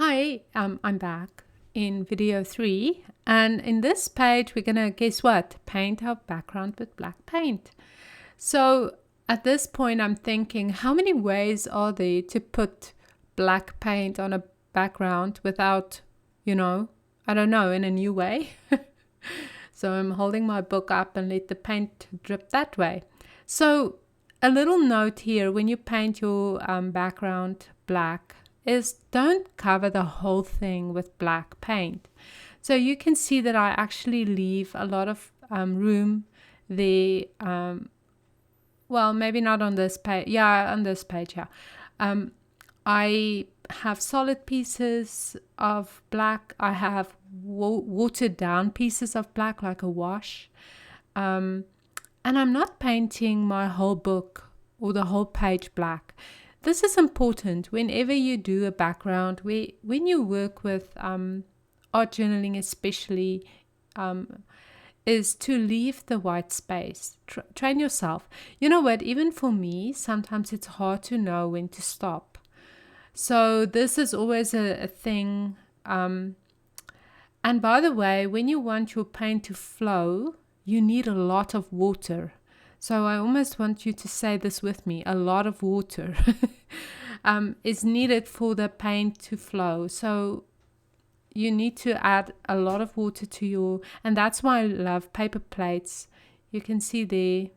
Hi, I'm back in video 3, and in this page we're gonna, guess what, paint our background with black paint. So at this point I'm thinking, how many ways are there to put black paint on a background without, I don't know, in a new way? So I'm holding my book up and let the paint drip that way. So a little note here, when you paint your background black, is don't cover the whole thing with black paint. So you can see that I actually leave a lot of room there. Well, maybe not on this page. Yeah, on this page, yeah. I have solid pieces of black. I have watered down pieces of black, like a wash. And I'm not painting my whole book or the whole page black. This is important whenever you do a background. When you work with art journaling especially, is to leave the white space. Train yourself. You know what, even for me, sometimes it's hard to know when to stop. So this is always a thing. And by the way, when you want your paint to flow, you need a lot of water. So I almost want you to say this with me. A lot of water is needed for the paint to flow. So you need to add a lot of water to your, and that's why I love paper plates. You can see there.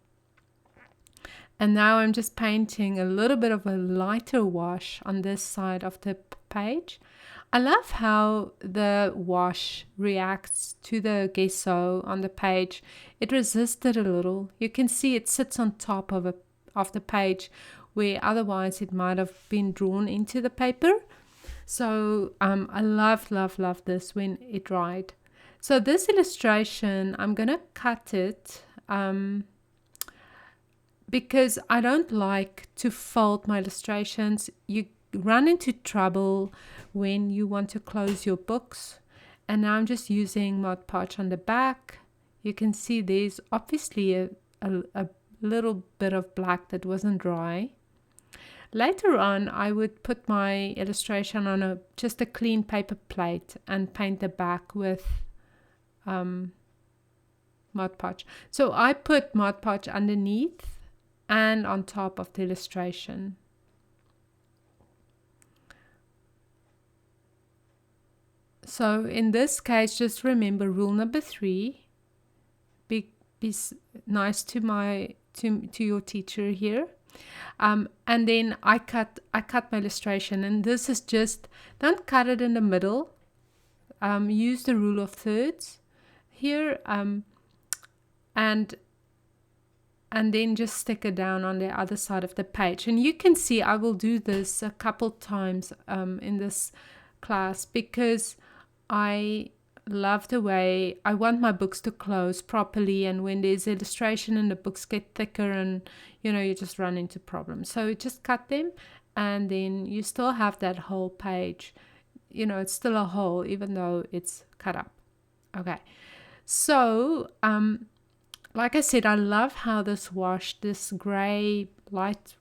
And now I'm just painting a little bit of a lighter wash on this side of the page. I love how the wash reacts to the gesso on the page. It resisted a little. You can see it sits on top of the page, where otherwise it might have been drawn into the paper. So I love this when it dried. So this illustration, I'm going to cut it because I don't like to fold my illustrations. You run into trouble when you want to close your books. And now I'm just using Mod Podge on the back. You can see there's obviously a little bit of black that wasn't dry. Later on, I would put my illustration on just a clean paper plate and paint the back with Mod Podge. So I put Mod Podge underneath and on top of the illustration. So in this case, just remember rule number 3. Be nice to your teacher here. And then I cut my illustration, and this is just, don't cut it in the middle. Use the rule of thirds here, and then just stick it down on the other side of the page. And you can see I will do this a couple times in this class, because I love the way I want my books to close properly, and when there's illustration and the books get thicker, and you just run into problems. So just cut them, and then you still have that whole page. It's still a whole even though it's cut up. Okay, so like I said, I love how this wash, this gray light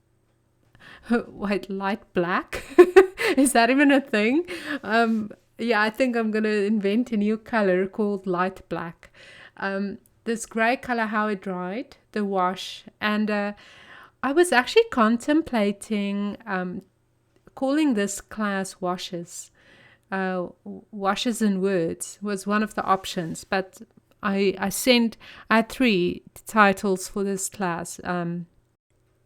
black is that even a thing? Yeah, I think I'm going to invent a new color called light black. This gray color, how it dried, the wash. And I was actually contemplating calling this class Washes. Washes and Words was one of the options. But I had 3 titles for this class. And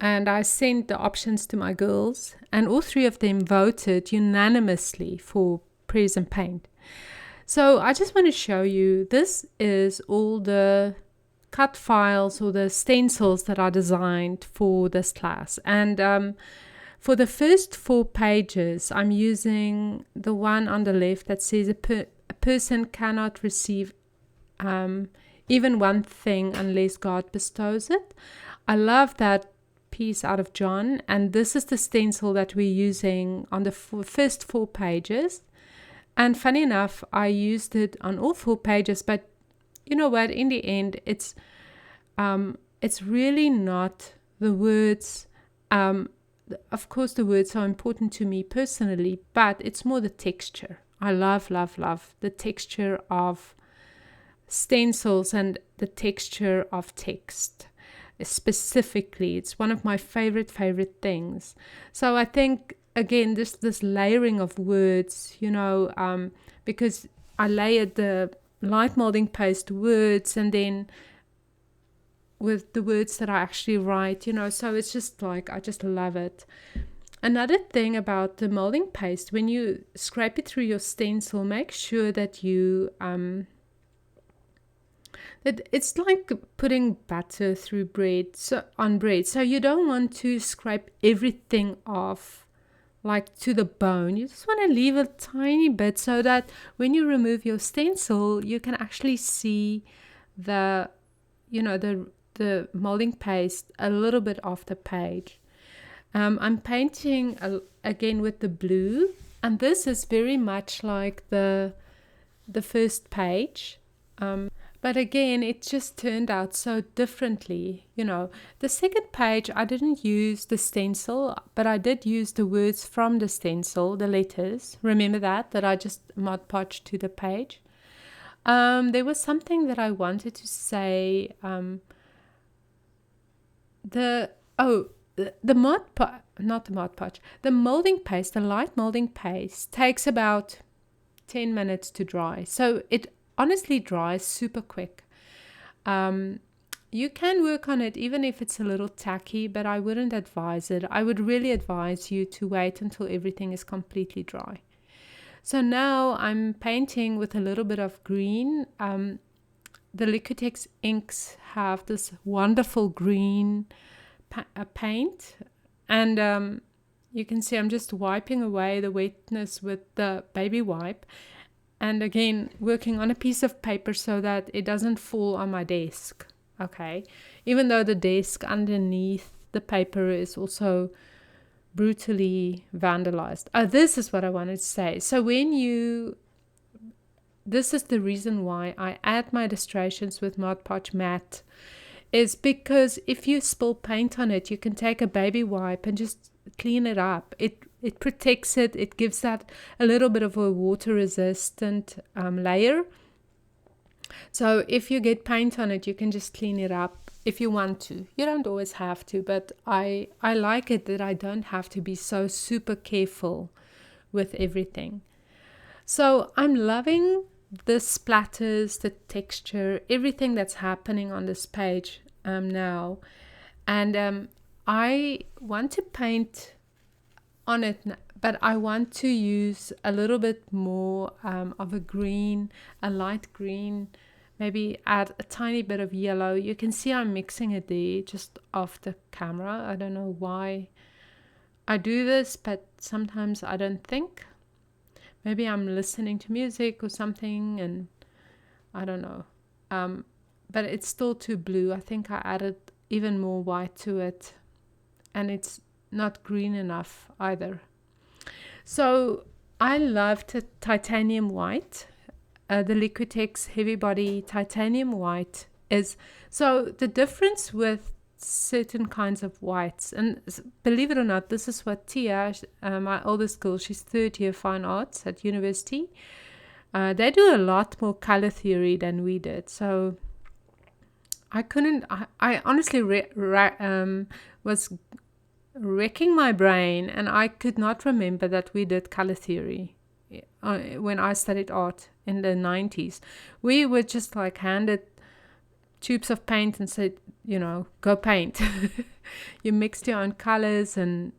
I sent the options to my girls. And all 3 of them voted unanimously for Press and Paint. So I just want to show you, this is all the cut files or the stencils that are designed for this class. And for the first 4 pages, I'm using the one on the left that says a person cannot receive even one thing unless God bestows it. I love that piece out of John, and this is the stencil that we're using on the first 4 pages. And funny enough, I used it on all 4 pages, but you know what, in the end, it's really not the words. of course the words are important to me personally, but it's more the texture. I love the texture of stencils and the texture of text. Specifically, it's one of my favorite things. So I think, again, this layering of words, because I layered the light molding paste words and then with the words that I actually write, so it's just like, I just love it. Another thing about the molding paste, when you scrape it through your stencil, make sure that you that it's like putting butter through bread, on bread. So you don't want to scrape everything off like to the bone. You just want to leave a tiny bit so that when you remove your stencil, you can actually see the molding paste a little bit off the page. I'm painting again with the blue, and this is very much like the first page. But again, it just turned out so differently. The second page, I didn't use the stencil, but I did use the words from the stencil, the letters. Remember that I just Mod Podged to the page. There was something that I wanted to say. The molding paste, the light molding paste takes about 10 minutes to dry. So it honestly dries super quick. You can work on it even if it's a little tacky, but I wouldn't advise it. I would really advise you to wait until everything is completely dry. So now I'm painting with a little bit of green. The Liquitex inks have this wonderful green paint, and you can see I'm just wiping away the wetness with the baby wipe, and again working on a piece of paper so that it doesn't fall on my desk. Okay, even though the desk underneath the paper is also brutally vandalized. This is what I wanted to say. So this is the reason why I add my illustrations with Mod Podge matte, is because if you spill paint on it, you can take a baby wipe and just clean it up. It protects it. It gives that a little bit of a water resistant layer. So if you get paint on it, you can just clean it up if you want to. You don't always have to, but I like it that I don't have to be so super careful with everything. So I'm loving the splatters, the texture, everything that's happening on this page now. And I want to paint on it, but I want to use a little bit more of a green, a light green, maybe add a tiny bit of yellow. You can see I'm mixing it there just off the camera. I don't know why I do this, but sometimes I don't think. Maybe I'm listening to music or something, and I don't know. But it's still too blue. I think I added even more white to it, and it's not green enough either. So I loved the titanium white. The Liquitex Heavy Body Titanium White is... So the difference with certain kinds of whites, and believe it or not, this is what Tia, my oldest girl, she's third year fine arts at university, they do a lot more color theory than we did. So I honestly was wrecking my brain, and I could not remember that we did color theory when I studied art in the 90s. We were just like handed tubes of paint and said, go paint. You mixed your own colors, and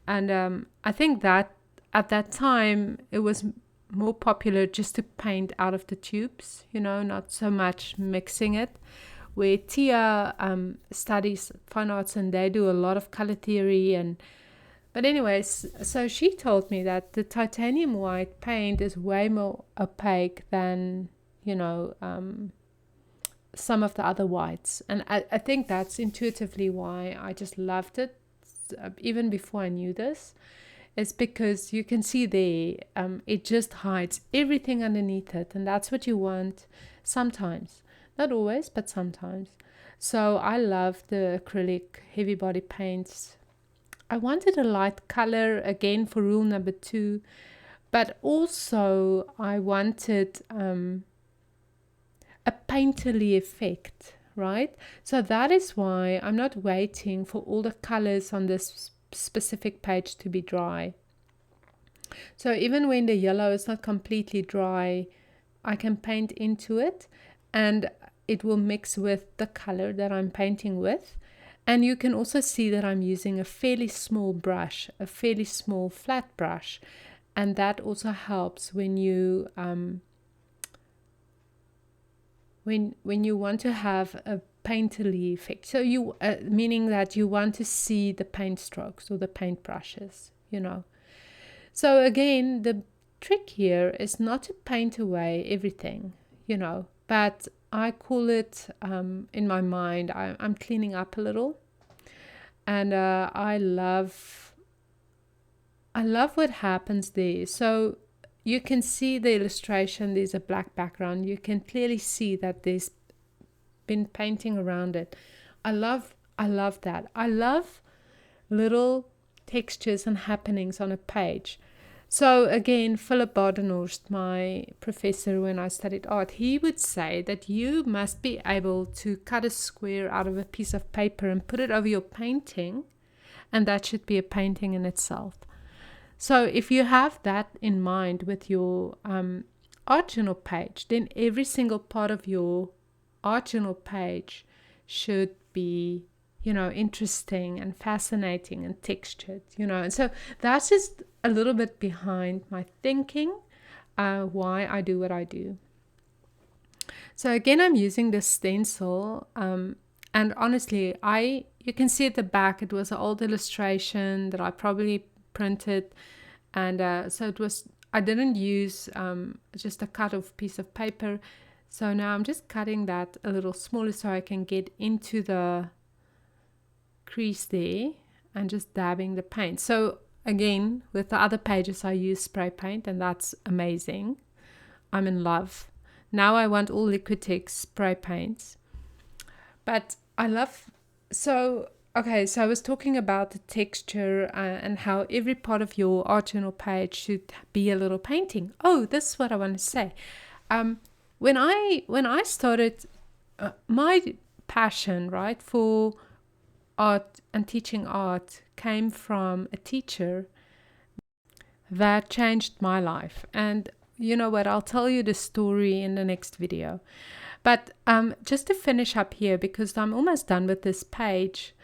I think that at that time it was more popular just to paint out of the tubes, not so much mixing it. Where Tia studies fine arts, and they do a lot of color theory. But anyways, so she told me that the titanium white paint is way more opaque than some of the other whites, and I think that's intuitively why I just loved it even before I knew this. It's because you can see there, it just hides everything underneath it, and that's what you want sometimes. Not always, but sometimes. So I love the acrylic heavy body paints. I wanted a light color again for rule number 2, but also I wanted a painterly effect, right? So that is why I'm not waiting for all the colors on this specific page to be dry. So even when the yellow is not completely dry, I can paint into it and it will mix with the color that I'm painting with. And you can also see that I'm using a fairly small brush, a fairly small flat brush. And that also helps when you when you want to have a painterly effect. So you meaning that you want to see the paint strokes or the paint brushes, you know. So again, the trick here is not to paint away everything, you know, but I call it in my mind, I'm cleaning up a little. And I love what happens there. So you can see the illustration, there's a black background. You can clearly see that there's been painting around it. I love that. I love little textures and happenings on a page. So again, Philip Badenhorst, my professor when I studied art, he would say that you must be able to cut a square out of a piece of paper and put it over your painting, and that should be a painting in itself. So if you have that in mind with your art journal page, then every single part of your art journal page should be, you know, interesting and fascinating and textured, you know. And so that's just a little bit behind my thinking, why I do what I do. So again, I'm using this stencil, and honestly, you can see at the back, it was an old illustration that I probably printed, and so it was, I didn't use just a cut off piece of paper. So now I'm just cutting that a little smaller so I can get into the crease there and just dabbing the paint. So again, with the other pages I use spray paint, and that's amazing. I'm in love. Now I want all Liquitex spray paints. But I love, so okay, so I was talking about the texture and how every part of your art journal page should be a little painting. Oh, this is what I want to say. When I started, my passion, right, for art and teaching art came from a teacher that changed my life. And you know what, I'll tell you the story in the next video. But just to finish up here, because I'm almost done with this page,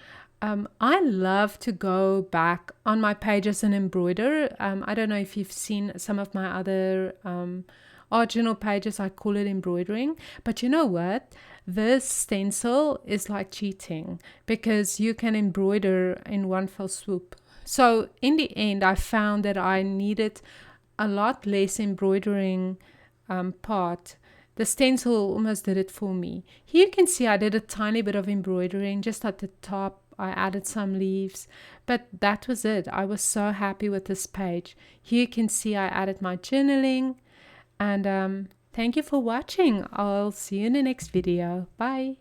I love to go back on my pages and embroider. I don't know if you've seen some of my other art journal pages. I call it embroidering. But you know what? This stencil is like cheating because you can embroider in one fell swoop. So in the end, I found that I needed a lot less embroidering part. The stencil almost did it for me. Here you can see I did a tiny bit of embroidering just at the top. I added some leaves, but that was it. I was so happy with this page. Here you can see I added my journaling, and thank you for watching. I'll see you in the next video. Bye.